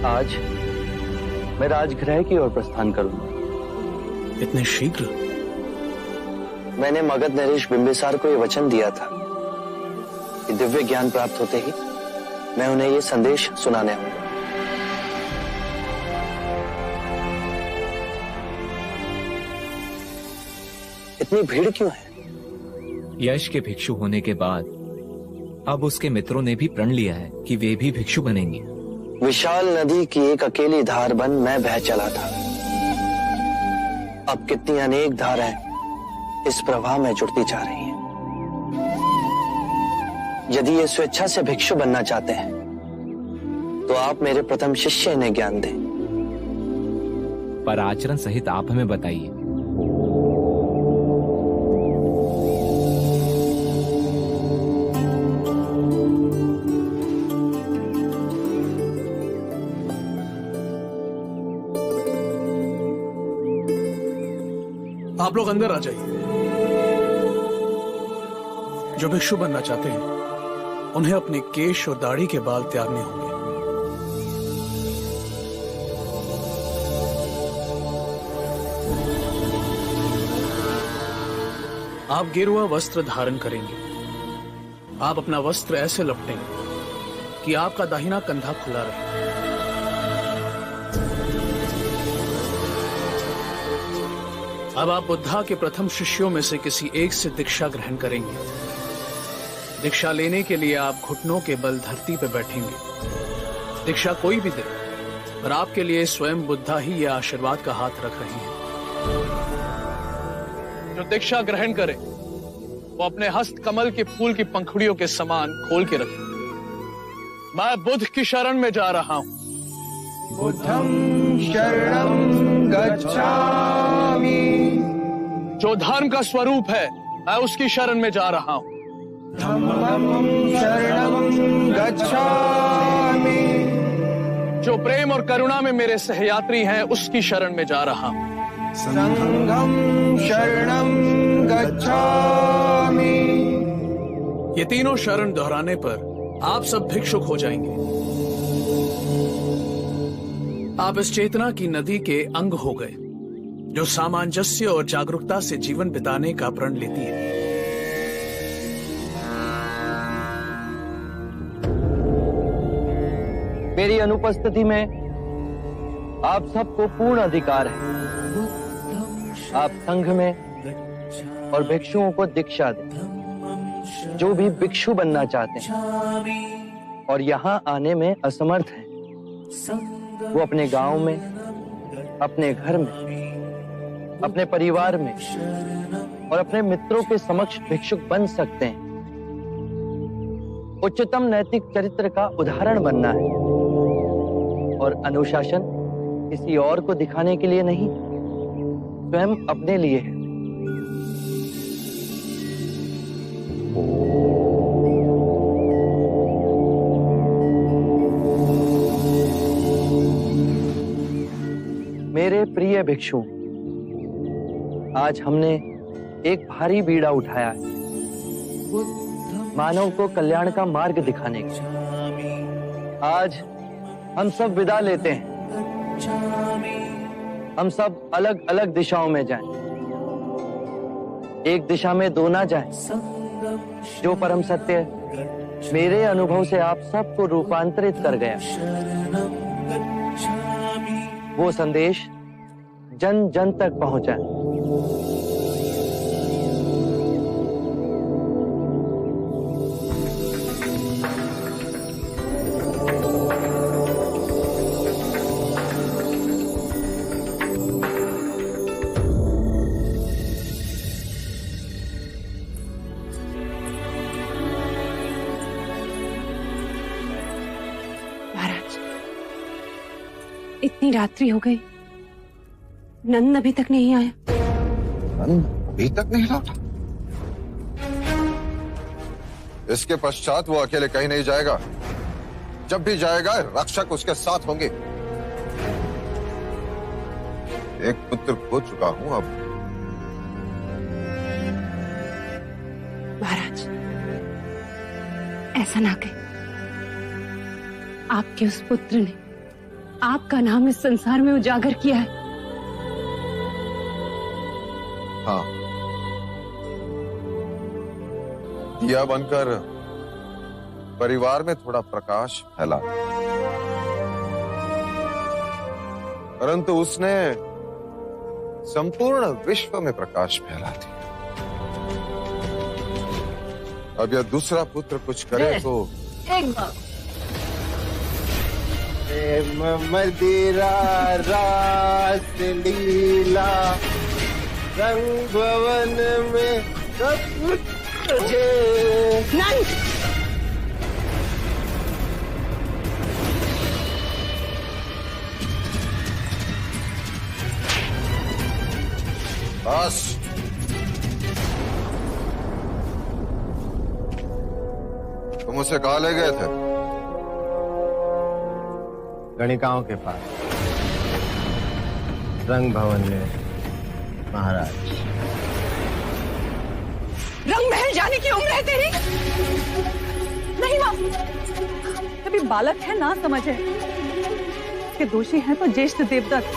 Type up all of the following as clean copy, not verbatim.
आज मैं राजगृह की ओर प्रस्थान करूंगा। इतने शीघ्र? मैंने मगध नरेश बिंबिसार को यह वचन दिया था कि दिव्य ज्ञान प्राप्त होते ही मैं उन्हें यह संदेश सुनाने आऊंगा। इतनी भीड़ क्यों है? यश के भिक्षु होने के बाद अब उसके मित्रों ने भी प्रण लिया है कि वे भी भिक्षु बनेंगे। विशाल नदी की एक अकेली धार बन मैं बह चला था। अब कितनी अनेक धाराएं इस प्रवाह में जुड़ती जा रही हैं। यदि ये स्वेच्छा से भिक्षु बनना चाहते हैं तो आप मेरे प्रथम शिष्य इन्हें ज्ञान दें। पर आचरण सहित आप हमें बताइए। आप लोग अंदर आ जाइए। जो भिक्षु बनना चाहते हैं उन्हें अपने केश और दाढ़ी के बाल त्यागने होंगे। आप गेरुआ वस्त्र धारण करेंगे। आप अपना वस्त्र ऐसे लपटेंगे कि आपका दाहिना कंधा खुला रहे। अब आप बुद्धा के प्रथम शिष्यों में से किसी एक से दीक्षा ग्रहण करेंगे। दीक्षा लेने के लिए आप घुटनों के बल धरती पर बैठेंगे। दीक्षा कोई भी दे, पर आपके लिए स्वयं बुद्धा ही यह आशीर्वाद का हाथ रख रहे हैं। जो दीक्षा ग्रहण करे वो अपने हस्त कमल के फूल की पंखुड़ियों के समान खोल के रखे। मैं बुद्ध की शरण में जा रहा हूं। बुद्धं शरणं गच्छामि। जो धर्म का स्वरूप है मैं उसकी शरण में जा रहा हूं। धम्मं शरणं गच्छामि। जो प्रेम और करुणा में मेरे सहयात्री हैं उसकी शरण में जा रहा हूं। संघं शरणं गच्छामि। ये तीनों शरण दोहराने पर आप सब भिक्षुक हो जाएंगे। आप इस चेतना की नदी के अंग हो गए जो सामंजस्य और जागरूकता से जीवन बिताने का प्रण लेती है। मेरी अनुपस्थिति में आप सबको पूर्ण अधिकार है। आप संघ में और भिक्षुओं को दीक्षा दें। जो भी भिक्षु बनना चाहते हैं और यहाँ आने में असमर्थ हैं, वो अपने गांव में, अपने घर में, अपने परिवार में और अपने मित्रों के समक्ष भिक्षुक बन सकते हैं। उच्चतम नैतिक चरित्र का उदाहरण बनना है और अनुशासन किसी और को दिखाने के लिए नहीं, स्वयं अपने लिए है। मेरे प्रिय भिक्षु, आज हमने एक भारी बीड़ा उठाया है मानव को कल्याण का मार्ग दिखाने के। आज हम सब विदा लेते हैं। हम सब अलग अलग दिशाओं में जाएं। एक दिशा में दो ना जाएं। जो परम सत्य मेरे अनुभव से आप सबको रूपांतरित कर गया, वो संदेश जन जन तक पहुंचा। इतनी रात्रि हो गई, नंद अभी तक नहीं आया। नंद अभी तक नहीं लौटा? इसके पश्चात वो अकेले कहीं नहीं जाएगा। जब भी जाएगा रक्षक उसके साथ होंगे। एक पुत्र खो चुका हूं अब। महाराज, ऐसा ना कहें। आपके उस पुत्र ने आपका नाम इस संसार में उजागर किया है। हाँ, दिया बनकर परिवार में थोड़ा प्रकाश फैला, परंतु उसने संपूर्ण विश्व में प्रकाश फैला दिया। अब यह दूसरा पुत्र कुछ करे तो एक बार मदिरा रास लीला रंग भवन में तुझे नहीं। बस, तुम उसे कहाँ ले गए थे? गणिकाओं के पास रंग भवन में महाराज। रंग महल जाने की उम्र है तेरी? नहीं माँ, अभी बालक है ना समझे। इसके दोषी हैं तो ज्येष्ठ देवदत्त।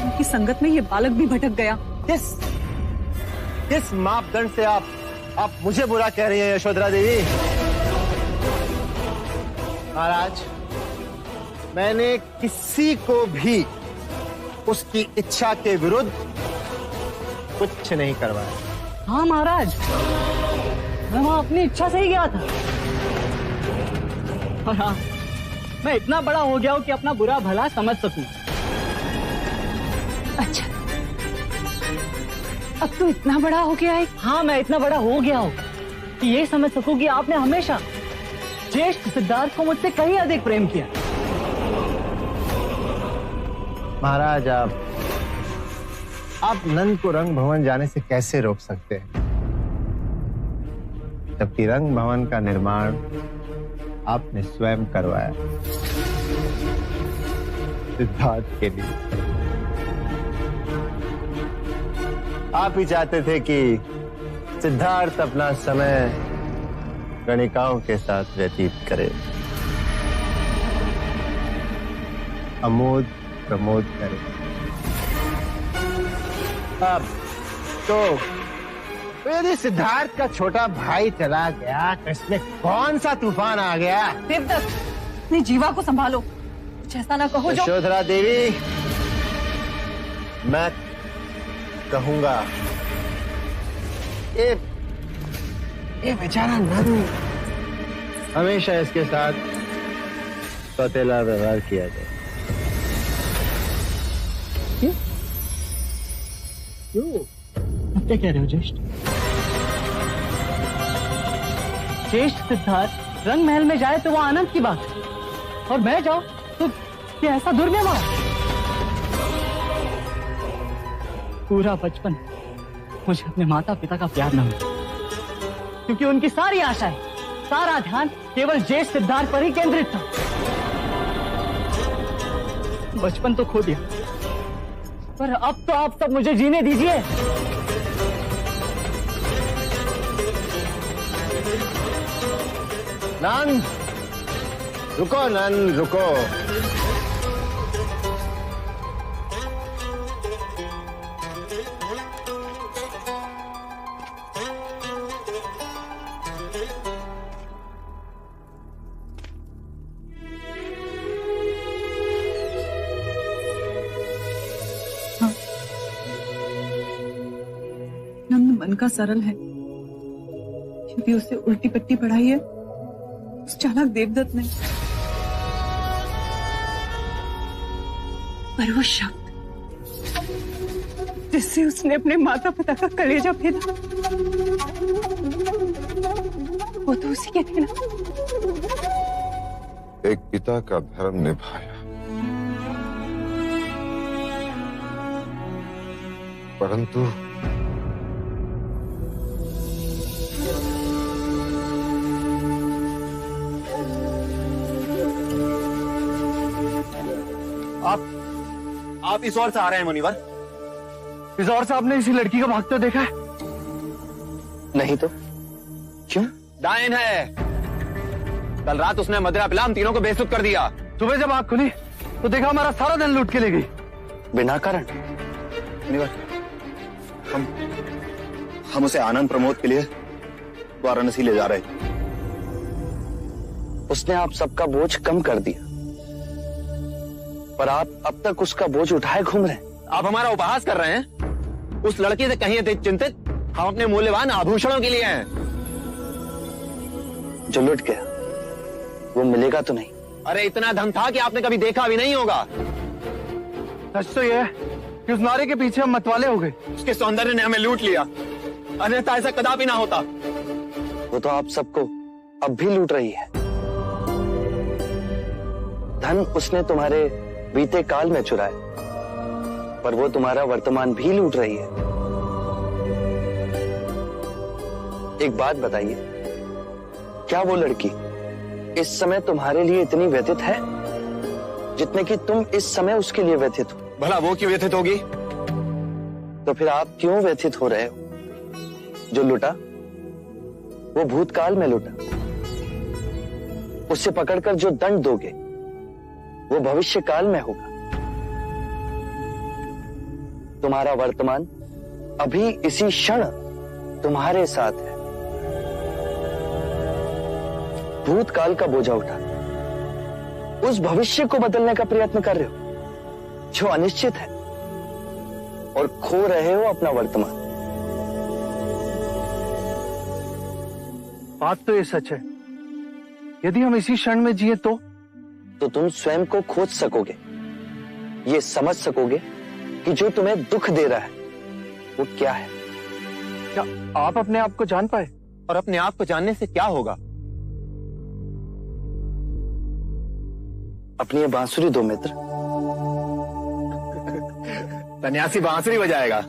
उनकी संगत में ये बालक भी भटक गया। किस मापदंड से आप मुझे बुरा कह रही हैं यशोधरा देवी? महाराज, मैंने किसी को भी उसकी इच्छा के विरुद्ध कुछ नहीं करवाया। हाँ महाराज, मैं वहां अपनी इच्छा से ही गया था। और हाँ, मैं इतना बड़ा हो गया हूँ कि अपना बुरा भला समझ सकूं। अच्छा, अब तू इतना बड़ा हो गया है? हाँ, मैं इतना बड़ा हो गया हूँ कि ये समझ सकूं कि आपने हमेशा ज्येष्ठ सिद्धार्थ को मुझसे कहीं अधिक प्रेम किया। महाराज, आप नंद को रंग भवन जाने से कैसे रोक सकते हैं, जबकि रंग भवन का निर्माण आपने स्वयं करवाया सिद्धार्थ के लिए। आप ही चाहते थे कि सिद्धार्थ अपना समय गणिकाओं के साथ व्यतीत करे, अमोद प्रमोद करे। अब तो यदि सिद्धार्थ का छोटा भाई चला गया तो इसमें कौन सा तूफान आ गया? देवदत्त, अपनी जीवा को संभालो। कुछ ऐसा ना कहो जो। यशोधरा देवी, मैं कहूंगा ये बेचारा नंद, हमेशा इसके साथ सौतेला व्यवहार किया जाए। क्यों? अब क्या कह रहे हो ज्येष्ठ? ज्येष्ठ सिद्धार्थ रंग महल में जाए तो वो आनंद की बात है, और मैं जाऊं तो ये ऐसा दुर्व्यवहार। पूरा बचपन मुझे अपने माता पिता का प्यार न मिला, क्योंकि उनकी सारी आशाएं, सारा ध्यान केवल ज्येष्ठ सिद्धार्थ पर ही केंद्रित था। बचपन तो खो दिया, पर अब तो आप सब मुझे जीने दीजिए। नंद, रुको नंद, रुको। नंद मन का सरल है, यदि उसे उल्टी पट्टी पढ़ाई है उस चालाक देवदत्त ने। पर वो शब्द जिससे उसने अपने माता पिता का कलेजा फेरा, वो तो उसी के थे ना। एक पिता का धर्म निभाया, परंतु आप इस ओर से आ रहे हैं मुनिवर? इस ओर से आपने इसी लड़की को भागते देखा है? नहीं तो क्यों? डायन है। कल रात उसने मदिरा पिला हम तीनों को बेइज्जत कर दिया। सुबह जब आंख खुली तो देखा हमारा सारा धन लूट के ले गई। बिना कारण। हम उसे आनंद प्रमोद के लिए वाराणसी ले जा रहे थे। उसने आप सबका बोझ कम कर दिया, पर आप अब तक उसका बोझ उठाए घूम रहे हैं। आप हमारा उपहास कर रहे हैं। उस लड़की से कहीं अधिक चिंतित हम अपने मूल्यवान आभूषणों के लिए हैं। जो लुट गया वो मिलेगा तो नहीं। अरे इतना धन था कि आपने कभी देखा भी नहीं होगा। सच तो यह है कि उस नारे के पीछे हम मतवाले हो गए। उसके सौंदर्य ने हमें लूट लिया, अन्यथा ऐसा कदापि ना होता। वो तो आप सबको अब भी लूट रही है। धन उसने तुम्हारे बीते काल में चुराया, पर वो तुम्हारा वर्तमान भी लूट रही है। एक बात बताइए, क्या वो लड़की इस समय तुम्हारे लिए इतनी व्यथित है जितने कि तुम इस समय उसके लिए व्यथित हो? भला वो क्यों व्यथित होगी? तो फिर आप क्यों व्यथित हो रहे हो? जो लुटा वो भूतकाल में लुटा, उससे पकड़कर जो दंड दोगे वो भविष्य काल में होगा। तुम्हारा वर्तमान अभी इसी क्षण तुम्हारे साथ है। भूतकाल का बोझा उठा उस भविष्य को बदलने का प्रयत्न कर रहे हो जो अनिश्चित है, और खो रहे हो अपना वर्तमान। बात तो ये सच है। यदि हम इसी क्षण में जिए तो तुम स्वयं को खोज सकोगे, ये समझ सकोगे कि जो तुम्हें दुख दे रहा है वो क्या है। क्या आप अपने आप को जान पाए? और अपने आप को जानने से क्या होगा? अपनी ये बांसुरी दो मित्र। सन्यासी बांसुरी बजाएगा।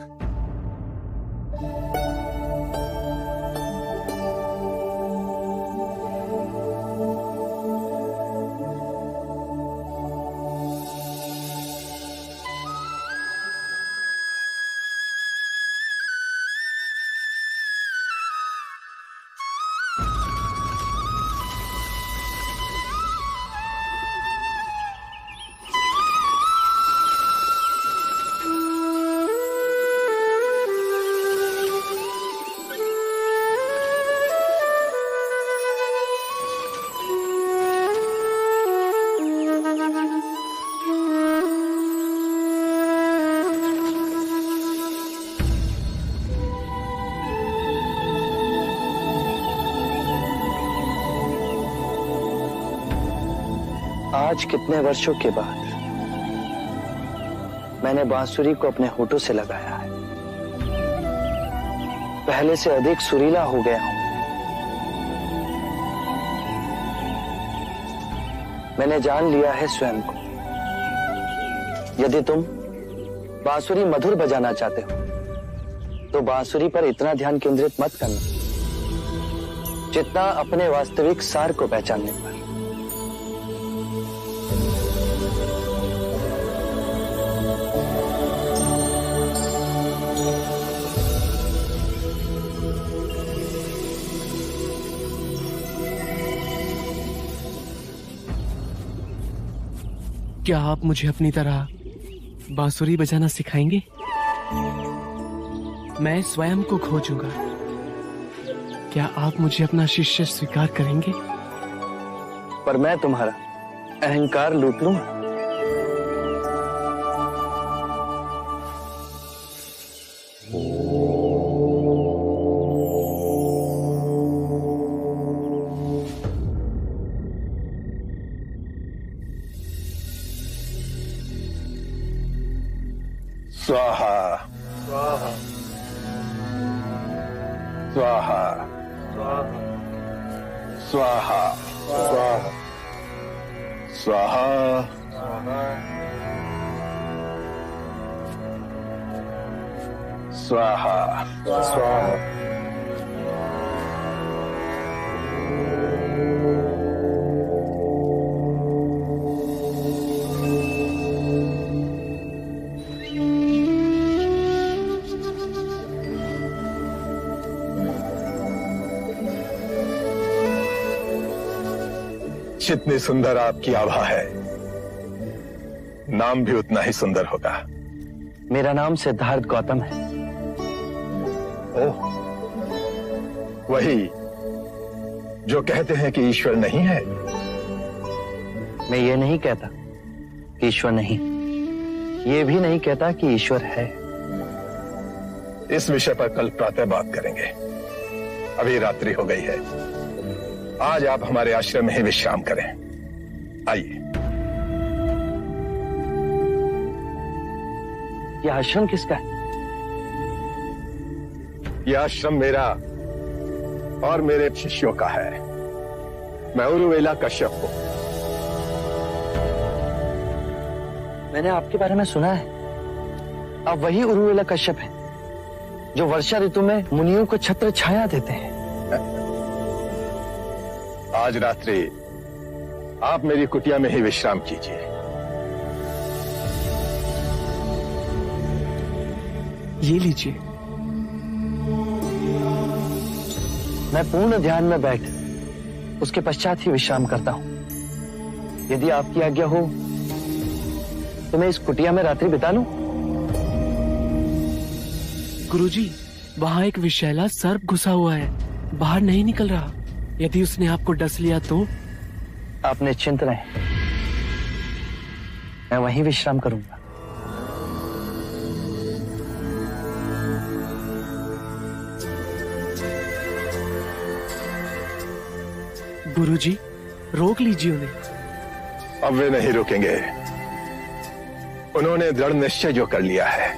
आज कितने वर्षों के बाद मैंने बांसुरी को अपने होठों से लगाया है। पहले से अधिक सुरीला हो गया हूं। मैंने जान लिया है स्वयं को। यदि तुम बांसुरी मधुर बजाना चाहते हो तो बांसुरी पर इतना ध्यान केंद्रित मत करना जितना अपने वास्तविक सार को पहचानने पर। क्या आप मुझे अपनी तरह बांसुरी बजाना सिखाएंगे? मैं स्वयं को खोजूंगा। क्या आप मुझे अपना शिष्य स्वीकार करेंगे? पर मैं तुम्हारा अहंकार लूट लूंगा। स्वाहा स्वाहा स्वाहा स्वाहा स्वाहा स्वाहा स्वाहा। जितनी सुंदर आपकी आभा है नाम भी उतना ही सुंदर होगा। मेरा नाम सिद्धार्थ गौतम है। ओह, वही जो कहते हैं कि ईश्वर नहीं है। मैं ये नहीं कहता कि ईश्वर नहीं, ये भी नहीं कहता कि ईश्वर है। इस विषय पर कल प्रातः बात करेंगे। अभी रात्रि हो गई है। आज आप हमारे आश्रम में ही विश्राम करें। आइए। यह आश्रम किसका है? यह आश्रम मेरा और मेरे शिष्यों का है। मैं उरुवेला कश्यप हूं। मैंने आपके बारे में सुना है। आप वही उरुवेला कश्यप हैं जो वर्षा ऋतु में मुनियों को छत्र छाया देते हैं। आज रात्रि आप मेरी कुटिया में ही विश्राम कीजिए। ये लीजिए। मैं पूर्ण ध्यान में बैठ उसके पश्चात ही विश्राम करता हूं। यदि आपकी आज्ञा हो तो मैं इस कुटिया में रात्रि बिता लूं। गुरुजी, वहाँ एक विषैला सर्प घुसा हुआ है, बाहर नहीं निकल रहा। यदि उसने आपको डस लिया तो? आप निश्चिंत रहें, मैं वहीं विश्राम करूंगा। गुरुजी, रोक लीजिए उन्हें। अब वे नहीं रुकेंगे। उन्होंने दृढ़ निश्चय जो कर लिया है।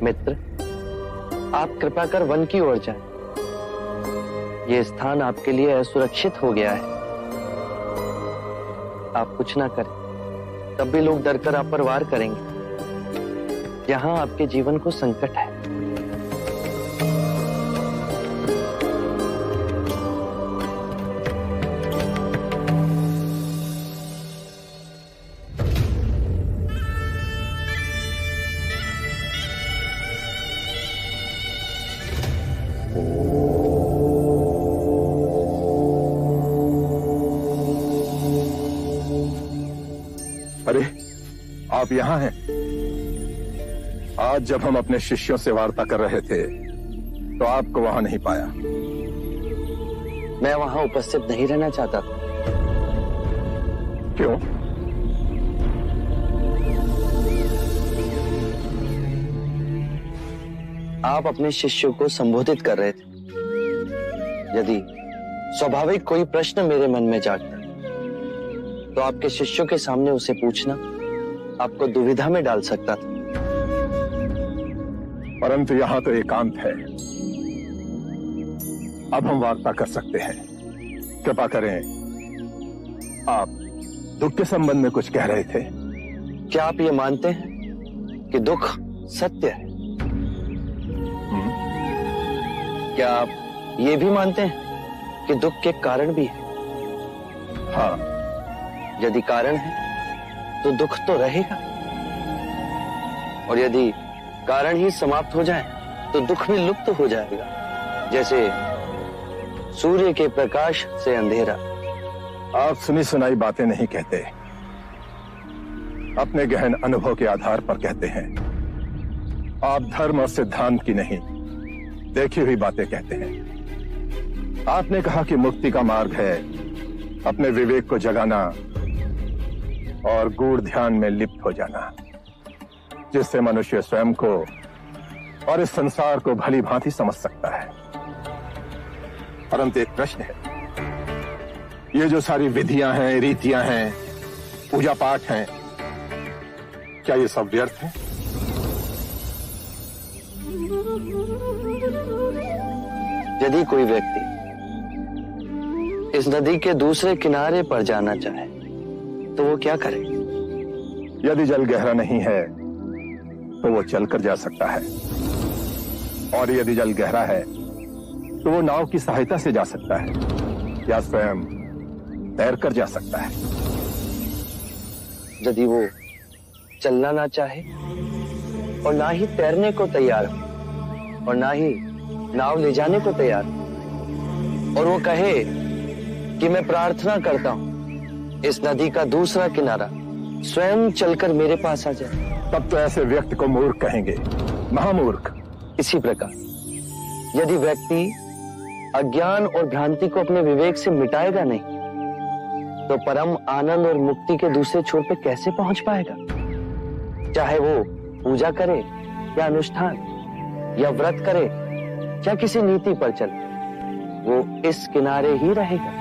मित्र, आप कृपा कर वन की ओर जाएं। यह स्थान आपके लिए असुरक्षित हो गया है। आप कुछ ना करें, तब भी लोग डरकर आप पर वार करेंगे। यहां आपके जीवन को संकट है। अरे, आप यहां हैं। आज जब हम अपने शिष्यों से वार्ता कर रहे थे तो आपको वहां नहीं पाया। मैं वहां उपस्थित नहीं रहना चाहता था। क्यों? आप अपने शिष्यों को संबोधित कर रहे थे। यदि स्वाभाविक कोई प्रश्न मेरे मन में जागता तो आपके शिष्यों के सामने उसे पूछना आपको दुविधा में डाल सकता था। परंतु यहां तो एकांत है। अब हम वार्ता कर सकते हैं। कृपा करें, आप दुख के संबंध में कुछ कह रहे थे। क्या आप ये मानते हैं कि दुख सत्य है? क्या आप ये भी मानते हैं कि दुख के कारण भी है? हाँ। यदि कारण है तो दुख तो रहेगा, और यदि कारण ही समाप्त हो जाए तो दुख भी लुप्त हो जाएगा, जैसे सूर्य के प्रकाश से अंधेरा। आप सुनी सुनाई बातें नहीं कहते, अपने गहन अनुभव के आधार पर कहते हैं। आप धर्म और सिद्धांत की नहीं, देखी हुई बातें कहते हैं। आपने कहा कि मुक्ति का मार्ग है अपने विवेक को जगाना और गूढ़ ध्यान में लिप्त हो जाना, जिससे मनुष्य स्वयं को और इस संसार को भली भांति समझ सकता है। परंतु एक प्रश्न है, ये जो सारी विधियां हैं, रीतियां हैं, पूजा पाठ हैं, क्या ये सब व्यर्थ है? यदि कोई व्यक्ति इस नदी के दूसरे किनारे पर जाना चाहे तो वो क्या करे? यदि जल गहरा नहीं है तो वो चलकर जा सकता है, और यदि जल गहरा है तो वो नाव की सहायता से जा सकता है या स्वयं तैरकर जा सकता है। यदि वो चलना ना चाहे और ना ही तैरने को तैयार हो और ना ही नाव ले जाने को तैयार हो, और वो कहे कि मैं प्रार्थना करता हूं इस नदी का दूसरा किनारा स्वयं चलकर मेरे पास आ जाए, तब तो ऐसे व्यक्ति को मूर्ख कहेंगे, महामूर्ख। इसी प्रकार यदि व्यक्ति अज्ञान और भ्रांति को अपने विवेक से मिटाएगा नहीं तो परम आनंद और मुक्ति के दूसरे छोर पे कैसे पहुंच पाएगा? चाहे वो पूजा करे या अनुष्ठान या व्रत करे या किसी नीति पर चले, वो इस किनारे ही रहेगा।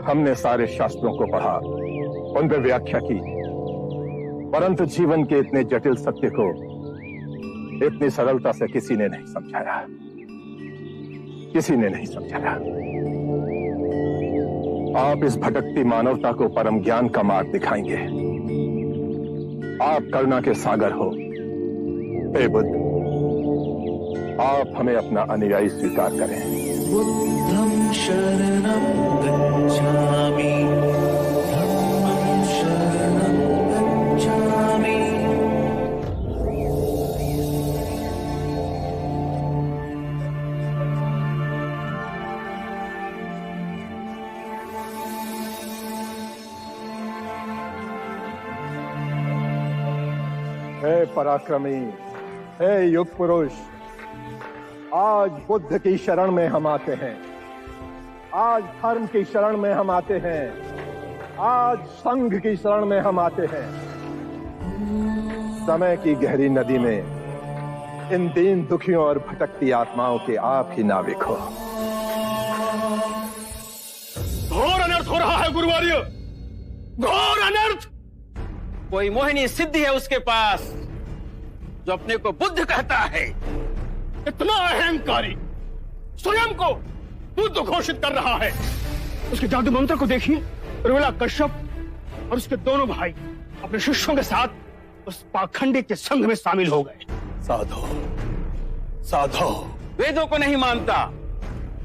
हमने सारे शास्त्रों को पढ़ा, उन पर व्याख्या की, परंतु जीवन के इतने जटिल सत्य को इतनी सरलता से किसी ने नहीं समझाया, किसी ने नहीं समझाया। आप इस भटकती मानवता को परम ज्ञान का मार्ग दिखाएंगे। आप करुणा के सागर हो। हे बुद्ध, आप हमें अपना अनुयायी स्वीकार करें। बुद्धं शरणं गच्छामि, धम्मं शरणं गच्छामि। हे पराक्रमी, हे युग पुरुष, आज बुद्ध की शरण में हम आते हैं, आज धर्म की शरण में हम आते हैं, आज संघ की शरण में हम आते हैं। समय की गहरी नदी में इन दीन दुखियों और भटकती आत्माओं के आप ही नाविक हो। घोर अनर्थ हो रहा है गुरुवर्य, घोर अनर्थ। कोई मोहिनी सिद्धि है उसके पास जो अपने को बुद्ध कहता है। इतना अहंकारी, स्वयं को बुद्ध घोषित कर रहा है। उसके जादू मंत्र को देखिए। उर्मिला कश्यप और उसके दोनों भाई अपने शिष्यों के साथ उस पाखंडी के संघ में शामिल हो गए। साधो साधो वेदों को नहीं मानता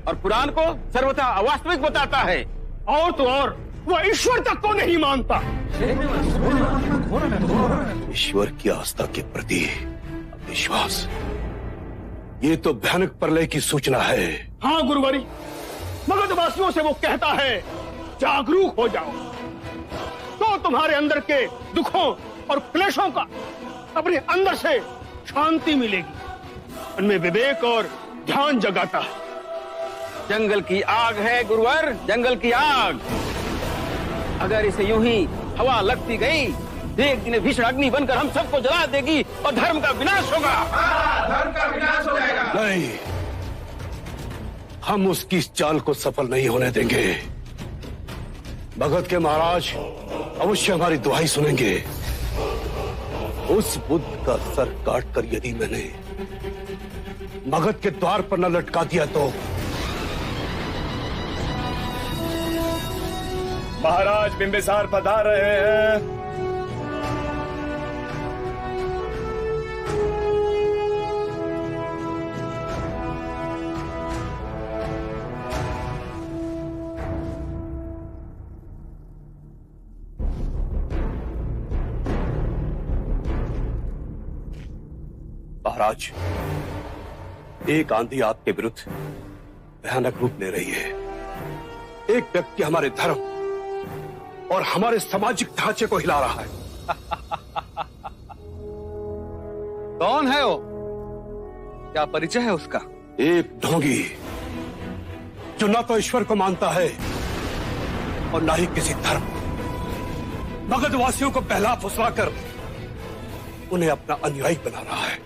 और पुराण को सर्वथा अवास्तविक बताता है। और तो और वह ईश्वर तक को नहीं मानता। ईश्वर की आस्था के प्रति विश्वास, ये तो भयानक प्रलय की सूचना है। हाँ गुरुवरी, मगधवासियों से वो कहता है जागरूक हो जाओ, तो तुम्हारे अंदर के दुखों और क्लेशों का अपने अंदर से शांति मिलेगी। उनमें विवेक और ध्यान जगाता है। जंगल की आग है गुरुवर, जंगल की आग। अगर इसे यूं ही हवा लगती गई, एक दिन भीषण अग्नि बनकर हम सबको जला देगी और धर्म का विनाश होगा। धर्म का विनाश हो जाएगा। नहीं, हम उसकी इस चाल को सफल नहीं होने देंगे। भगत के महाराज अवश्य हमारी दुहाई सुनेंगे। उस बुद्ध का सर काटकर यदि मैंने मगध के द्वार पर न लटका दिया तो महाराज बिंबिसार पधार रहे हैं। महाराज, एक आंधी आपके विरुद्ध भयानक रूप ले रही है। एक व्यक्ति हमारे धर्म और हमारे सामाजिक ढांचे को हिला रहा है। कौन है वो? क्या परिचय है उसका? एक ढोंगी जो ना तो ईश्वर को मानता है और ना ही किसी धर्म। मगधवासियों को बहला फुसलाकर उन्हें अपना अनुयायी बना रहा है।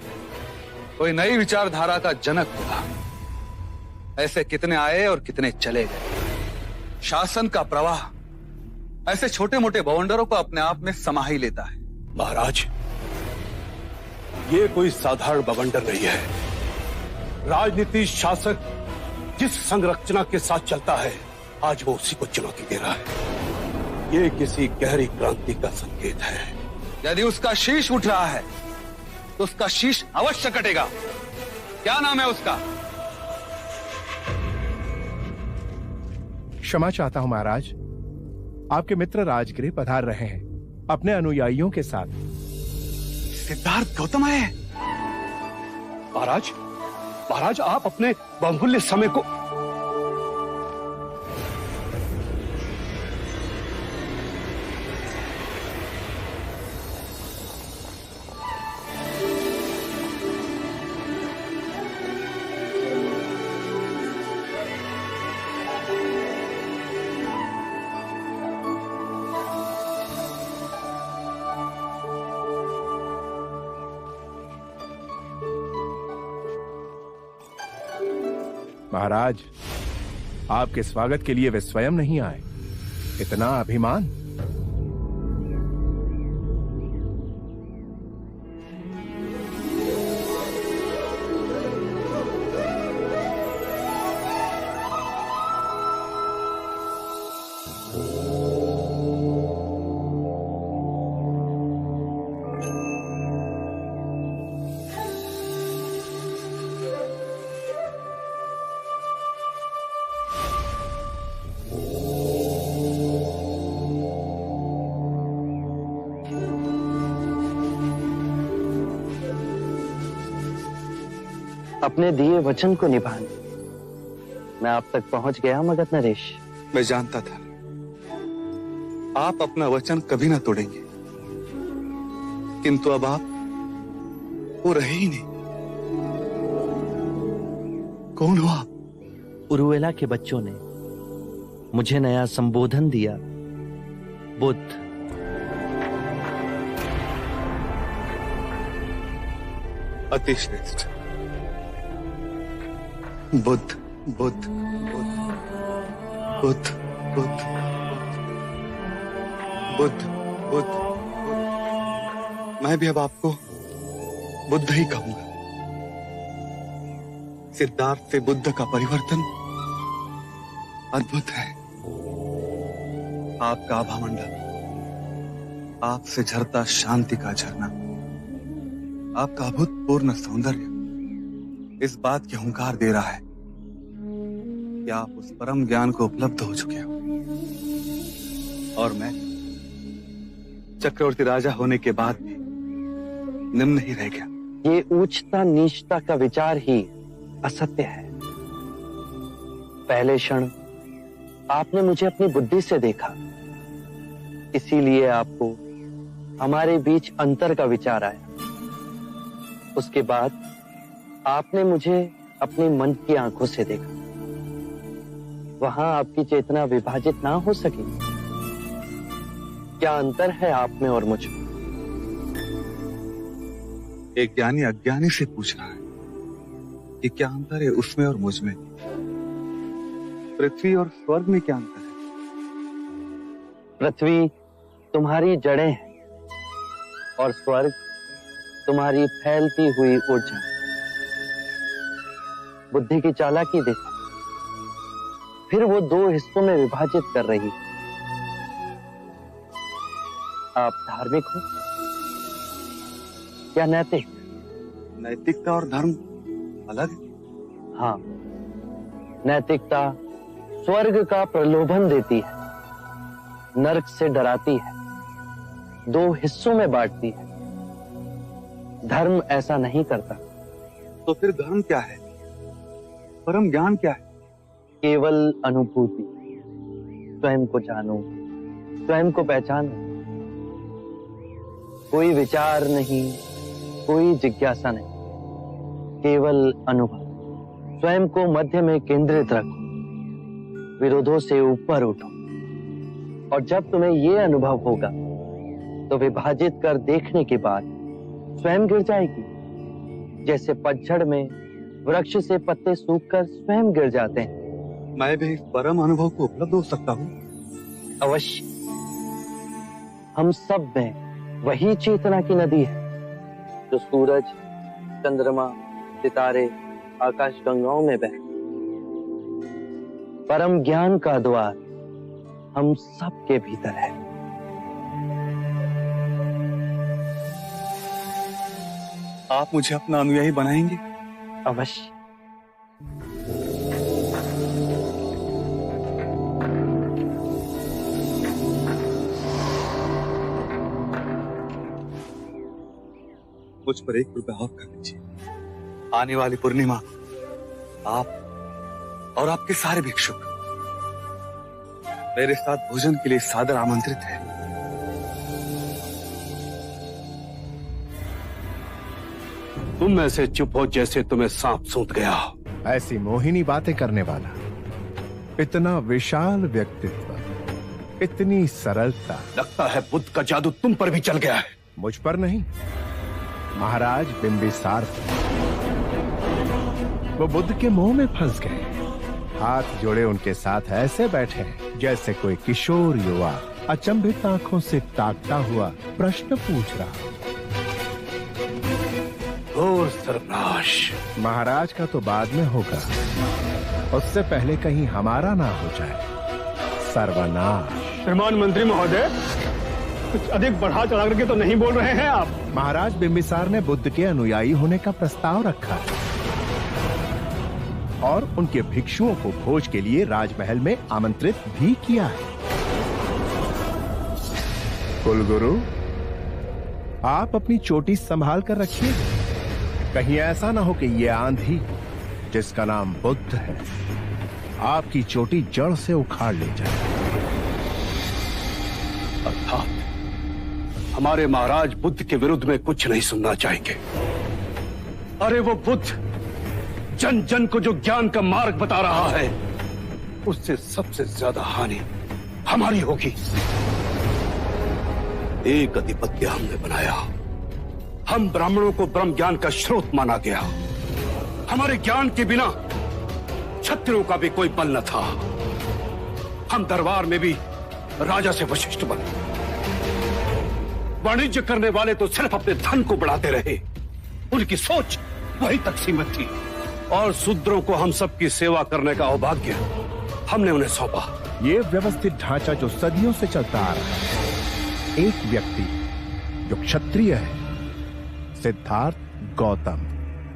कोई नई विचारधारा का जनक होगा। ऐसे कितने आए और कितने चले गए। शासन का प्रवाह ऐसे छोटे मोटे बवंडरों को अपने आप में समा ही लेता है। महाराज, ये कोई साधारण बवंडर नहीं है। राजनीति शासक जिस संरचना के साथ चलता है, आज वो उसी को चुनौती दे रहा है। ये किसी गहरी क्रांति का संकेत है। यदि उसका शीश उठ रहा है तो उसका शीश अवश्य कटेगा। क्या नाम है उसका? क्षमा चाहता हूं महाराज, आपके मित्र राजगृह पधार रहे हैं अपने अनुयायियों के साथ। सिद्धार्थ गौतम है। महाराज, महाराज आप अपने बहुमूल्य समय को महाराज, आपके स्वागत के लिए वे स्वयं नहीं आए। इतना अभिमान। अपने दिए वचन को निभाने मैं आप तक पहुंच गया मगध नरेश। मैं जानता था आप अपना वचन कभी ना तोड़ेंगे, किंतु अब आप वो रहे ही नहीं। कौन हो आप? उरुवेला के बच्चों ने मुझे नया संबोधन दिया, बुद्ध। अति श्रेष्ठ। बुद्ध बुद्ध बुद्ध बुद्ध बुद्ध बुद्ध बुद्ध। मैं भी अब आपको बुद्ध ही कहूंगा। सिद्धार्थ से बुद्ध का परिवर्तन अद्भुत है। आपका आभामंडल, आपसे झरता शांति का झरना, आपका अभूतपूर्ण सौंदर्य इस बात की हुंकार दे रहा है कि आप उस परम ज्ञान को उपलब्ध हो चुके हो। और मैं चक्रवर्ती राजा होने के बाद भी निम्न ही रह गया। ये ऊंचता नीचता का विचार ही असत्य है। पहले क्षण आपने मुझे अपनी बुद्धि से देखा, इसीलिए आपको हमारे बीच अंतर का विचार आया। उसके बाद आपने मुझे अपने मन की आंखों से देखा। वहां आपकी चेतना विभाजित ना हो सकी। क्या अंतर है आप में और मुझ में? एक ज्ञानी अज्ञानी से पूछ रहा है कि क्या अंतर है उसमें और मुझ में। पृथ्वी और स्वर्ग में क्या अंतर है? पृथ्वी तुम्हारी जड़ें हैं और स्वर्ग तुम्हारी फैलती हुई ऊर्जा। बुद्धि की चालाकी देखो, फिर वो दो हिस्सों में विभाजित कर रही। आप धार्मिक हो या नैतिक? नैतिकता और धर्म अलग? हाँ, नैतिकता स्वर्ग का प्रलोभन देती है, नरक से डराती है, दो हिस्सों में बांटती है। धर्म ऐसा नहीं करता। तो फिर धर्म क्या है? परम ज्ञान क्या है? केवल अनुभूति। स्वयं को जानो, स्वयं को पहचानो। कोई विचार नहीं, कोई जिज्ञासा नहीं, केवल अनुभव। स्वयं को मध्य में केंद्रित रखो, विरोधों से ऊपर उठो, और जब तुम्हें ये अनुभव होगा तो विभाजित कर देखने के बाद स्वयं गिर जाएगी, जैसे पतझड़ में वृक्ष से पत्ते सूखकर स्वयं गिर जाते हैं। मैं भी इस परम अनुभव को उपलब्ध हो सकता हूँ? अवश्य। हम सब में वही चेतना की नदी है जो सूरज, चंद्रमा, सितारे, आकाश गंगाओं में बहती। परम ज्ञान का द्वार हम सबके भीतर है। आप मुझे अपना अनुयायी बनाएंगे? अवश्य। मुझ पर 1 रुपया और कर दीजिए। आने वाली पूर्णिमा आप और आपके सारे भिक्षुक मेरे साथ भोजन के लिए सादर आमंत्रित हैं। तुम ऐसे चुप हो जैसे तुम्हें सांप सूंघ गया। ऐसी मोहिनी बातें करने वाला, इतना विशाल व्यक्तित्व, इतनी सरलता। लगता है बुद्ध का जादू तुम पर भी चल गया है। मुझ पर नहीं, महाराज बिंबिसार पर। वो बुद्ध के मोह में फंस गए, हाथ जोड़े उनके साथ ऐसे बैठे जैसे कोई किशोर युवा अचंभित आंखों से ताकता हुआ प्रश्न पूछ रहा। घोर सर्वनाश। महाराज का तो बाद में होगा, उससे पहले कहीं हमारा ना हो जाए। सर्वनाश। श्रीमान मंत्री महोदय, कुछ अधिक बढ़ा चढ़ा करके तो नहीं बोल रहे हैं आप? महाराज बिंबिसार ने बुद्ध के अनुयायी होने का प्रस्ताव रखा है और उनके भिक्षुओं को भोज के लिए राजमहल में आमंत्रित भी किया है। कुलगुरु, आप अपनी चोटी संभाल कर रखिए, कहीं ऐसा ना हो कि ये आंधी जिसका नाम बुद्ध है आपकी चोटी जड़ से उखाड़ ले जाए। अर्थात हमारे महाराज बुद्ध के विरुद्ध में कुछ नहीं सुनना चाहेंगे। अरे वो बुद्ध जन जन को जो ज्ञान का मार्ग बता रहा है, उससे सबसे ज्यादा हानि हमारी होगी। एक अधिपत्य हमने बनाया, हम ब्राह्मणों को ब्रह्म ज्ञान का स्रोत माना गया। हमारे ज्ञान के बिना क्षत्रियों का भी कोई बल न था। हम दरबार में भी राजा से वशिष्ठ बने। वाणिज्य करने वाले तो सिर्फ अपने धन को बढ़ाते रहे, उनकी सोच वहीं तक सीमित थी। और शूद्रों को हम सबकी सेवा करने का सौभाग्य हमने उन्हें सौंपा। ये व्यवस्थित ढांचा जो सदियों से चलता आ रहा है, एक व्यक्ति जो क्षत्रिय है, सिद्धार्थ गौतम,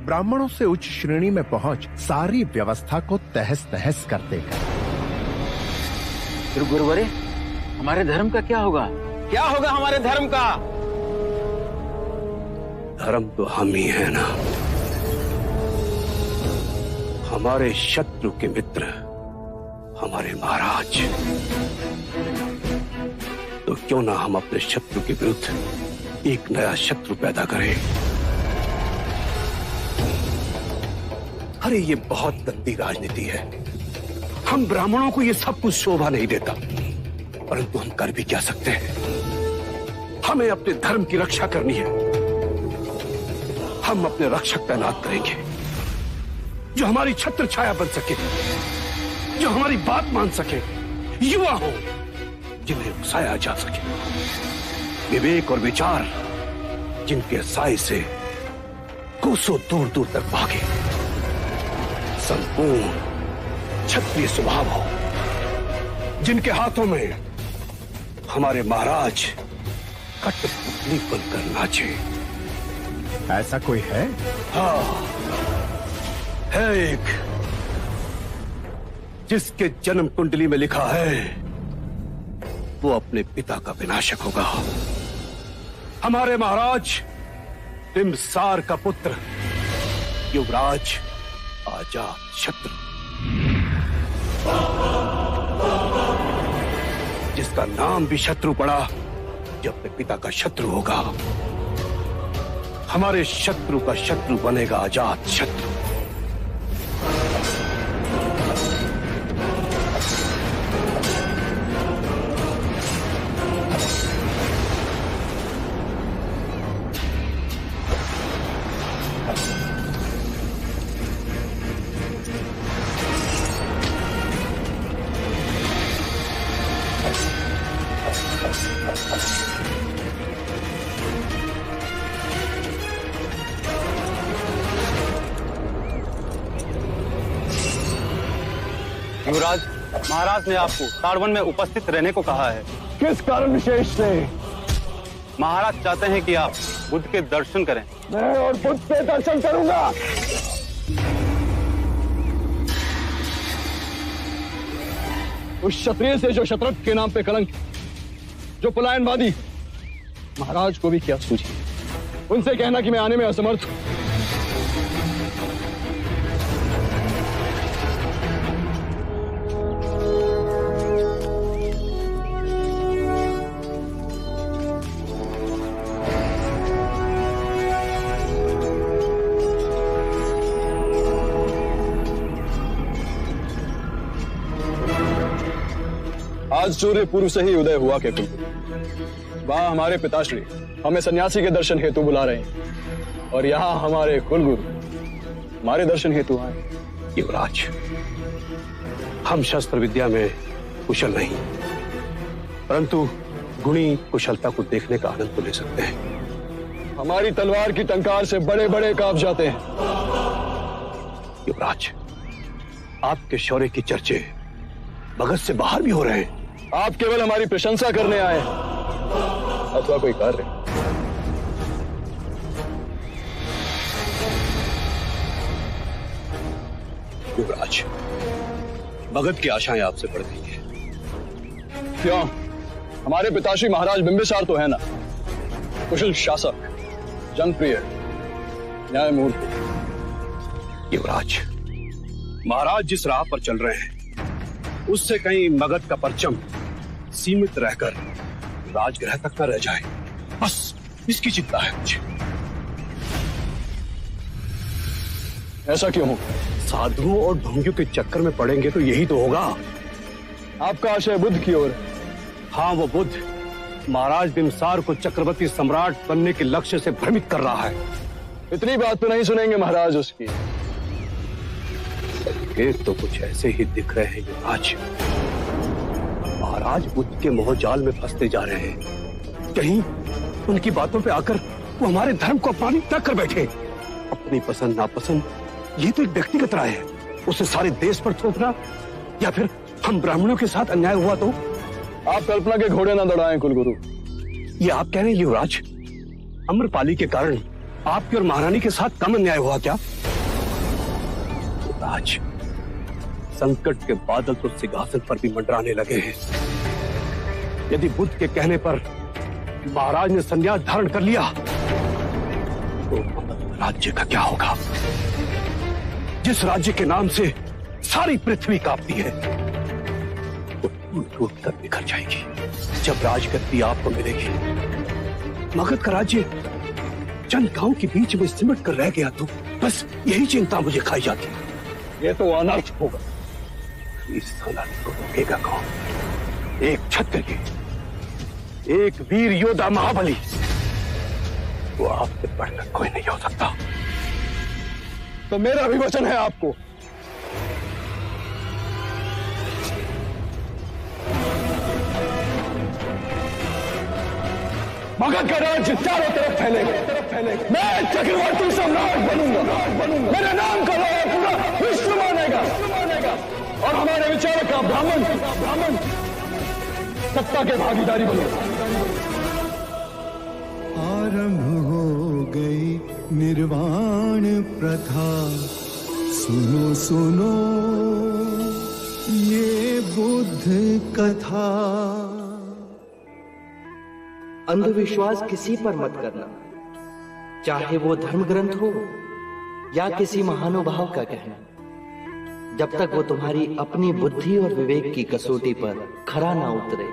ब्राह्मणों से उच्च श्रेणी में पहुंच सारी व्यवस्था को तहस नहस कर देगा। फिर गुरुवरे, हमारे धर्म का क्या होगा? क्या होगा हमारे धर्म का? धर्म तो हम ही है ना। हमारे शत्रु के मित्र हमारे महाराज, तो क्यों ना हम अपने शत्रु के विरुद्ध एक नया शत्रु पैदा करें। अरे ये बहुत गंदी राजनीति है। हम ब्राह्मणों को ये सब कुछ शोभा नहीं देता, परंतु हम कर भी क्या सकते हैं। हमें अपने धर्म की रक्षा करनी है। हम अपने रक्षक तैनात करेंगे जो हमारी छत्र छाया बन सके, जो हमारी बात मान सके, युवा हो जिन्हें उकसाया जा सके, विवेक और विचार जिनके साए से कोसों दूर दूर तक भागे, संपूर्ण क्षत्रिय स्वभाव हो, जिनके हाथों में हमारे महाराज कठपुतली बनकर नाचे। ऐसा कोई है? हाँ, है एक, जिसके जन्म कुंडली में लिखा है वो अपने पिता का विनाशक होगा। हमारे महाराज बिंबिसार का पुत्र युवराज अजात शत्रु, जिसका नाम भी शत्रु पड़ा, जो अपने पिता का शत्रु होगा। हमारे शत्रु का शत्रु बनेगा अजात शत्रु। युवराज, महाराज ने आपको ताड़वन में उपस्थित रहने को कहा है। किस कारण विशेष से? महाराज चाहते हैं कि आप बुद्ध के दर्शन करें। मैं और बुद्ध के दर्शन करूंगा। उस क्षत्रिय से जो शत्रप के नाम पे कलंक, जो पलायनवादी, महाराज को भी क्या सूझी? उनसे कहना कि मैं आने में असमर्थ हूं। आज सूर्य पूर्व से ही उदय हुआ के कुलगुरु। वहां हमारे पिताश्री हमें सन्यासी के दर्शन हेतु बुला रहे हैं और यहाँ हमारे कुलगुरु हमारे दर्शन हेतु आए। युवराज, हम शस्त्र विद्या में कुशल नहीं, परंतु गुणी कुशलता को देखने का आनंद तो ले सकते हैं। हमारी तलवार की टंकार से बड़े बड़े कांप जाते हैं। युवराज, आपके शौर्य की चर्चे भगत से बाहर भी हो रहे हैं। आप केवल हमारी प्रशंसा करने आए अथवा कोई कार्य? युवराज, भगत की आशाएं आपसे बढ़ गई हैं। क्यों? हमारे पिताश्री महाराज बिंबिसार तो है ना, कुशल शासक, जनप्रिय, न्यायमूर्ति। युवराज, महाराज जिस राह पर चल रहे हैं उससे कहीं मगध का परचम सीमित रहकर राजगृह तक न रह जाए, बस इसकी चिंता है मुझे। ऐसा क्यों हो? साधुओं और ढोंगियों के चक्कर में पड़ेंगे तो यही तो होगा। आपका आशय बुद्ध की ओर? हाँ, वो बुद्ध महाराज बिंबिसार को चक्रवर्ती सम्राट बनने के लक्ष्य से भ्रमित कर रहा है। इतनी बात तो नहीं सुनेंगे महाराज उसकी। संकेत तो कुछ ऐसे ही दिख रहे हैं युवराज। महाराज बुद्ध के मोहजाल में फंसते जा रहे हैं। कहीं उनकी बातों पे आकर वो हमारे धर्म को अपमानित न कर बैठे। अपनी पसंद नापसंद ये तो एक व्यक्तिगत राय है, उसे सारे देश पर थोपना, या फिर हम ब्राह्मणों के साथ अन्याय हुआ तो? आप कल्पना के घोड़े ना दौड़ाएं कुलगुरु। ये आप कह रहे हैं युवराज? अम्रपाली के कारण आपकी और महारानी के साथ कम अन्याय हुआ क्या? युवराज, संकट के बादल तो सिंहासन पर भी मंडराने लगे हैं। यदि बुद्ध के कहने पर महाराज ने संन्यास धारण कर लिया तो राज्य का क्या होगा? जिस राज्य के नाम से सारी पृथ्वी कांपती है वो टूट कर बिखर जाएगी जब राजगद्दी आपको मिलेगी। मगध का राज्य चंद गांव के बीच में सिमट कर रह गया तो बस यही चिंता मुझे खाई जाती है। ये तो अनर्थ होगा। इस अनर्थ को रोकेगा कौन? एक क्षत्रिय, एक वीर योद्धा महाबली, वो आपसे बढ़कर कोई नहीं हो सकता। तो मेरा भी वचन है आपको, मगध का राज्य चारों तरफ फैलेगा। मैं चक्रवर्ती सम्राट बनूंगा। मेरे नाम का लोग पूरा विश्व मानेगा और हमारे विचार का ब्राह्मण सत्ता के भागीदारी बनेगा। आरंभ हो गई निर्वाण प्रथा, सुनो सुनो ये बुद्ध कथा। अंधविश्वास किसी पर मत करना, चाहे वो धर्म ग्रंथ हो या किसी महानुभाव का कहना, जब तक वो तुम्हारी अपनी बुद्धि और विवेक की कसौटी पर खरा ना उतरे।